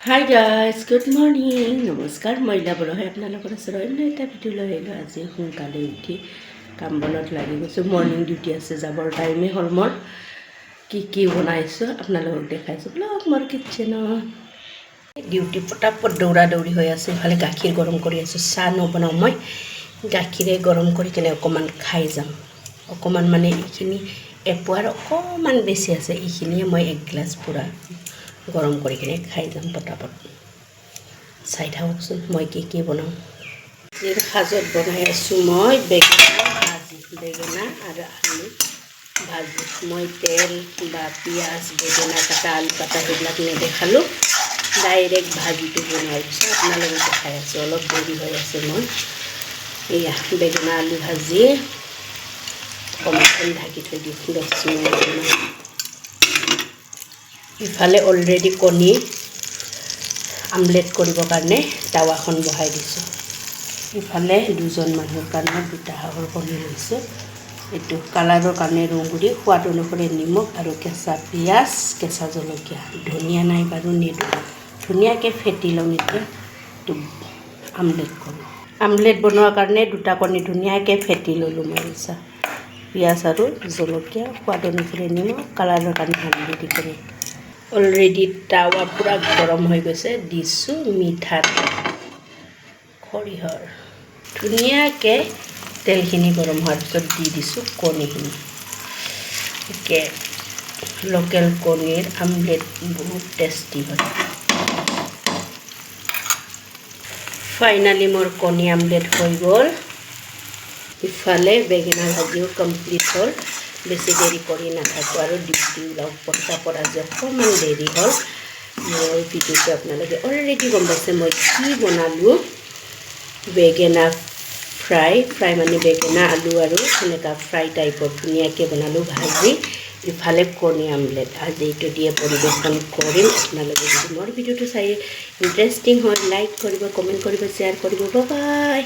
Hi guys good morning নমস্কাৰ মই ইলাবলৈ হয় আপোনালোকৰ ওচৰত অন্য এটা ভিডিঅ' লৈ আহিলোঁ। আজি সোনকালে উঠি কাম বনত লাগি গৈছোঁ। মৰ্ণিং ডিউটি আছে, যাবৰ টাইমেই হ'ল। মোৰ কি বনাইছোঁ আপোনালোকক দেখাইছোঁ ব্লগ মোৰ কিটচেনত। ডিউটি পটাপট দৌৰা দৌৰি হৈ আছে। ইফালে গাখীৰ গৰম কৰি আছোঁ। চাহ নবনাওঁ মই, গাখীৰে গৰম কৰি কিনে অকণমান খাই যাম। অকণমান মানে এইখিনি এপোৱাৰ অকণমান বেছি আছে, এইখিনিয়ে মই এক গ্লাছ পূৰা গৰম কৰি কিনে খাই যাম পটাপট। চাই থাককচোন মই কি বনাওঁ। আজিৰ সাজত বনাই আছোঁ মই বেঙেনা ভাজি, বেঙেনা আৰু আলু ভাজি। মই তেল বা পিঁয়াজ, বেঙেনা কাটা, আলু কাটা সেইবিলাক নেদেখালোঁ, ডাইৰেক্ট ভাজিটো বনোৱাৰ পিছত আপোনালোকক দেখাই আছোঁ। অলপ দেৰি হৈ আছে। মই এয়া বেঙেনা আলু ভাজি অকণমান ঢাকি থৈ দিওঁ 10 মিনিটমান। ইফালে অলৰেডি কণী আমলেট কৰিবৰ কাৰণে টাৱাখন বহাই দিছোঁ। ইফালে দুজন মানুহৰ কাৰণে 2টা হাঁহৰ কণী লৈছোঁ। এইটো কালাৰৰ কাৰণে ৰঙগুড়ি, সোৱাদ অনুসৰি নিমখ আৰু কেঁচা পিঁয়াজ, কেঁচা জলকীয়া, ধনিয়া নাই বাৰু নিদিওঁ। ধুনীয়াকৈ ফেটি লওঁ। এতিয়া এইটো আমলেট কৰোঁ। আমলেট বনোৱাৰ কাৰণে 2টা কণী ধুনীয়াকৈ ফেটি ল'লোঁ মই। পিঁয়াজ আৰু জলকীয়া, সোৱাদ অনুসৰি নিমখ, কালাৰৰ কাৰণে হালধি দি কিনে। অলৰেডি টাৱা পূৰা গৰম হৈ গৈছে। দিছোঁ মিঠাতেল, সৰিয়হৰ। ধুনীয়াকৈ তেলখিনি গৰম হোৱাৰ পিছত দি দিছোঁ কণীখিনি। একে লোকেল কণীৰ আমলেট বহুত টেষ্টি হয়। ফাইনালি মোৰ কণী আমলেট হৈ গ'ল। ইফালে বেঙেনা ভাজিও কমপ্লিট হ'ল। বেছি দেৰি কৰি নাথাকোঁ আৰু ডিউটি ওলাওঁ পটাপট। আজি অকণমান দেৰি হ'ল। মোৰ ভিডিঅ'টো আপোনালোকে অলৰেডি গম পাইছে মই কি বনালোঁ। বেঙেনা ফ্ৰাই মানে বেঙেনা আলু আৰু এনেকুৱা ফ্ৰাই টাইপৰ ধুনীয়াকৈ বনালোঁ ভাজি। ইফালে কণী আমলেট। আজি এইটো দিয়ে পৰিৱেশন কৰিম। আপোনালোকে যদি মোৰ ভিডিঅ'টো চাই ইণ্টাৰেষ্টিং হয় লাইক কৰিব, কমেণ্ট কৰিব, শ্বেয়াৰ কৰিব। Bye bye.